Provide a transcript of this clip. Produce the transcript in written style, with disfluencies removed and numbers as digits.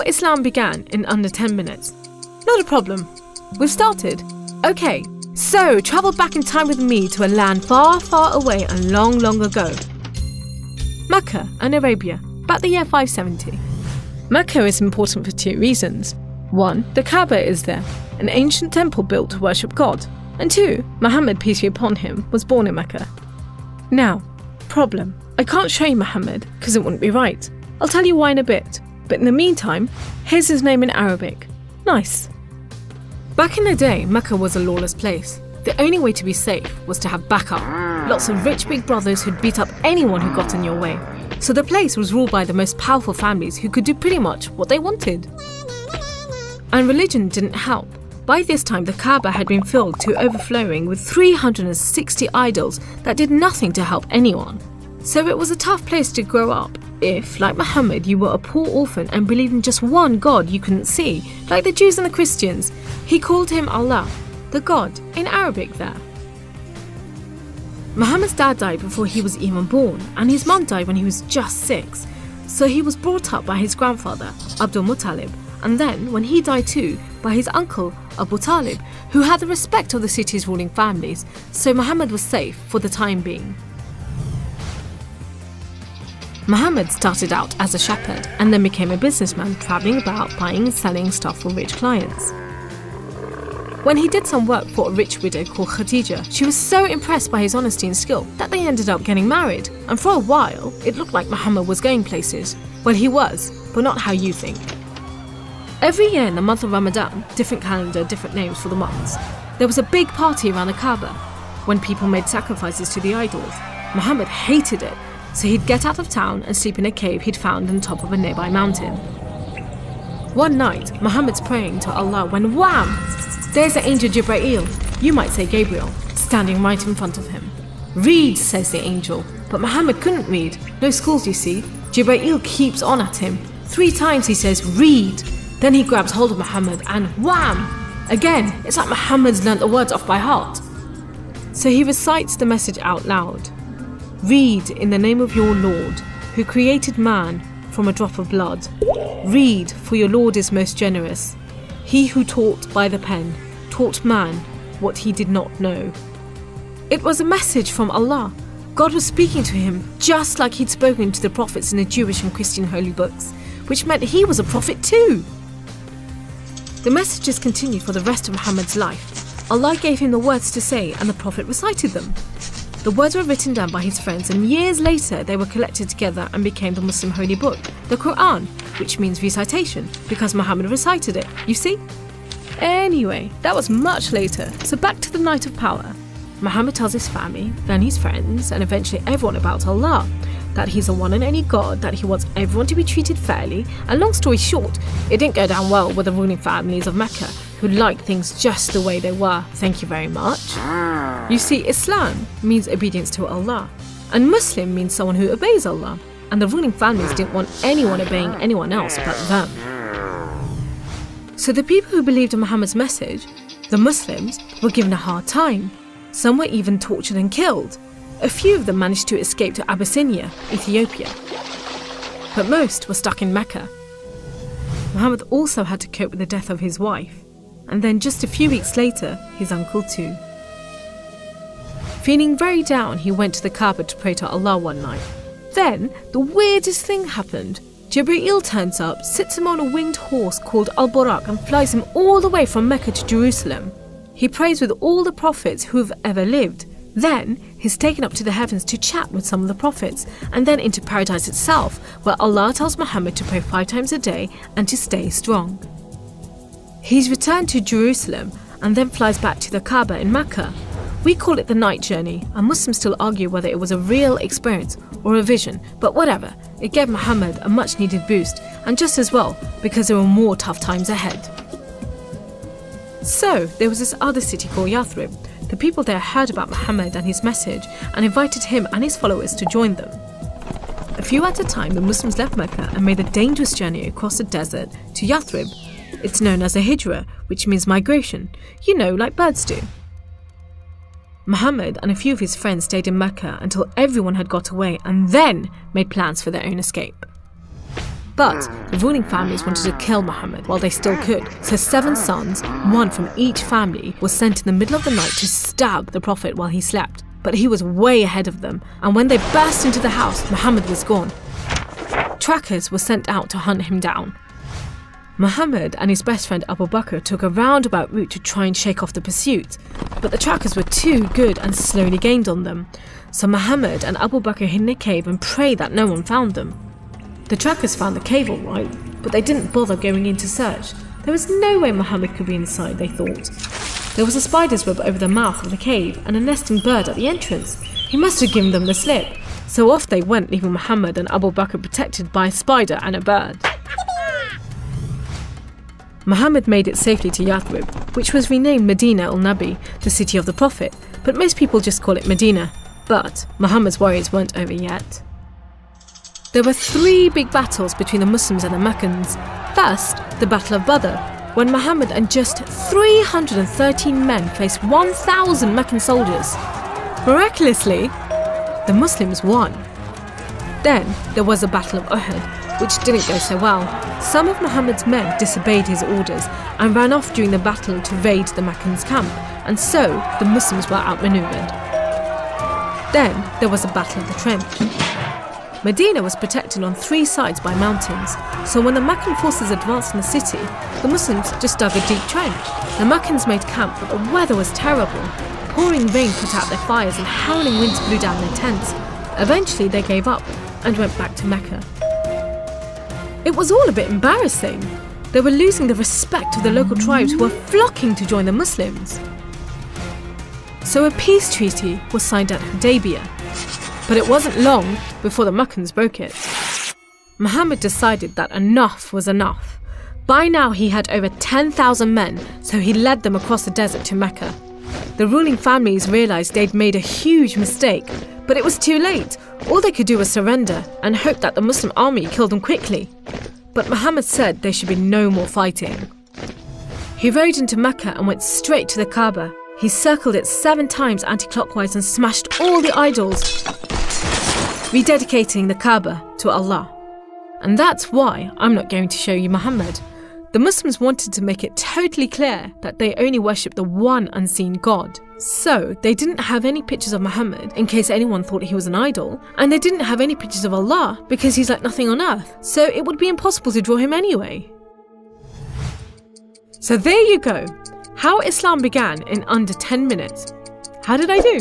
Before Islam began in under 10 minutes. Not a problem. We've started. Okay, so travel back in time with me to a land far, far away and long, long ago. Mecca and Arabia, about the year 570. Mecca is important for 2 reasons. 1, the Kaaba is there, an ancient temple built to worship God. And 2, Muhammad, peace be upon him, was born in Mecca. Now, problem. I can't show you Muhammad because it wouldn't be right. I'll tell you why in a bit. But in the meantime, here's his name in Arabic. Nice. Back in the day, Mecca was a lawless place. The only way to be safe was to have backup. Lots of rich big brothers who'd beat up anyone who got in your way. So the place was ruled by the most powerful families who could do pretty much what they wanted. And religion didn't help. By this time, the Kaaba had been filled to overflowing with 360 idols that did nothing to help anyone. So it was a tough place to grow up if, like Muhammad, you were a poor orphan and believed in just one God you couldn't see, like the Jews and the Christians. He called him Allah, the God, in Arabic there. Muhammad's dad died before he was even born, and his mum died when he was just 6. So he was brought up by his grandfather, Abdul Muttalib, and then, when he died too, by his uncle, Abu Talib, who had the respect of the city's ruling families, so Muhammad was safe for the time being. Muhammad started out as a shepherd and then became a businessman travelling about buying and selling stuff for rich clients. When he did some work for a rich widow called Khadija, she was so impressed by his honesty and skill that they ended up getting married, and for a while it looked like Muhammad was going places. Well, he was, but not how you think. Every year in the month of Ramadan, different calendar, different names for the months, there was a big party around the Kaaba when people made sacrifices to the idols. Muhammad hated it, so he'd get out of town and sleep in a cave he'd found on top of a nearby mountain. One night, Muhammad's praying to Allah when wham! There's the angel Jibreel, you might say Gabriel, standing right in front of him. Read, says the angel, but Muhammad couldn't read. No schools, you see. Jibreel keeps on at him. 3 times he says, read. Then he grabs hold of Muhammad and wham! Again, it's like Muhammad's learnt the words off by heart. So he recites the message out loud. Read in the name of your Lord, who created man from a drop of blood. Read, for your Lord is most generous. He who taught by the pen, taught man what he did not know. It was a message from Allah. God was speaking to him just like he'd spoken to the prophets in the Jewish and Christian holy books, which meant he was a prophet too. The messages continued for the rest of Muhammad's life. Allah gave him the words to say and the Prophet recited them. The words were written down by his friends, and years later they were collected together and became the Muslim holy book, the Quran, which means recitation, because Muhammad recited it, you see? Anyway, that was much later, so back to the night of power. Muhammad tells his family, then his friends, and eventually everyone about Allah, that he's the one and only God, that he wants everyone to be treated fairly, and long story short, it didn't go down well with the ruling families of Mecca, who liked things just the way they were, thank you very much. You see, Islam means obedience to Allah, and Muslim means someone who obeys Allah, and the ruling families didn't want anyone obeying anyone else but them. So the people who believed in Muhammad's message, the Muslims, were given a hard time. Some were even tortured and killed. A few of them managed to escape to Abyssinia, Ethiopia. But most were stuck in Mecca. Muhammad also had to cope with the death of his wife, and then just a few weeks later, his uncle too. Feeling very down, he went to the Kaaba to pray to Allah one night. Then, the weirdest thing happened. Jibreel turns up, sits him on a winged horse called Al-Buraq and flies him all the way from Mecca to Jerusalem. He prays with all the prophets who have ever lived. Then, he's taken up to the heavens to chat with some of the prophets, and then into paradise itself, where Allah tells Muhammad to pray 5 times a day and to stay strong. He's returned to Jerusalem and then flies back to the Kaaba in Mecca. We call it the night journey, and Muslims still argue whether it was a real experience or a vision, but whatever, it gave Muhammad a much needed boost, and just as well, because there were more tough times ahead. So, there was this other city called Yathrib. The people there heard about Muhammad and his message and invited him and his followers to join them. A few at a time, the Muslims left Mecca and made a dangerous journey across the desert to Yathrib. It's known as a hijra, which means migration, you know, like birds do. Muhammad and a few of his friends stayed in Mecca until everyone had got away and then made plans for their own escape. But the ruling families wanted to kill Muhammad while they still could, so 7 sons, one from each family, were sent in the middle of the night to stab the Prophet while he slept. But he was way ahead of them, and when they burst into the house, Muhammad was gone. Trackers were sent out to hunt him down. Muhammad and his best friend Abu Bakr took a roundabout route to try and shake off the pursuit, but the trackers were too good and slowly gained on them. So Muhammad and Abu Bakr hid in a cave and prayed that no one found them. The trackers found the cave all right, but they didn't bother going in to search. There was no way Muhammad could be inside, they thought. There was a spider's web over the mouth of the cave and a nesting bird at the entrance. He must have given them the slip. So off they went, leaving Muhammad and Abu Bakr protected by a spider and a bird. Muhammad made it safely to Yathrib, which was renamed Medina al-Nabi, the city of the Prophet, but most people just call it Medina. But Muhammad's worries weren't over yet. There were 3 big battles between the Muslims and the Meccans. First, the Battle of Badr, when Muhammad and just 313 men faced 1,000 Meccan soldiers. Miraculously, the Muslims won. Then there was the Battle of Uhud, which didn't go so well. Some of Muhammad's men disobeyed his orders and ran off during the battle to raid the Meccans' camp, and so the Muslims were outmaneuvered. Then there was the Battle of the Trench. Medina was protected on 3 sides by mountains, so when the Meccan forces advanced in the city, the Muslims just dug a deep trench. The Meccans made camp, but the weather was terrible. Pouring rain put out their fires and howling winds blew down their tents. Eventually they gave up and went back to Mecca. It was all a bit embarrassing. They were losing the respect of the local tribes who were flocking to join the Muslims. So a peace treaty was signed at Hudaybiyah. But it wasn't long before the Meccans broke it. Muhammad decided that enough was enough. By now he had over 10,000 men, so he led them across the desert to Mecca. The ruling families realised they'd made a huge mistake, but it was too late. All they could do was surrender and hope that the Muslim army killed them quickly. But Muhammad said there should be no more fighting. He rode into Mecca and went straight to the Kaaba. He circled it 7 times anti-clockwise and smashed all the idols, rededicating the Kaaba to Allah. And that's why I'm not going to show you Muhammad. The Muslims wanted to make it totally clear that they only worship the one unseen God. So they didn't have any pictures of Muhammad in case anyone thought he was an idol, and they didn't have any pictures of Allah because he's like nothing on earth, so it would be impossible to draw him anyway. So there you go. How Islam began in under 10 minutes. How did I do?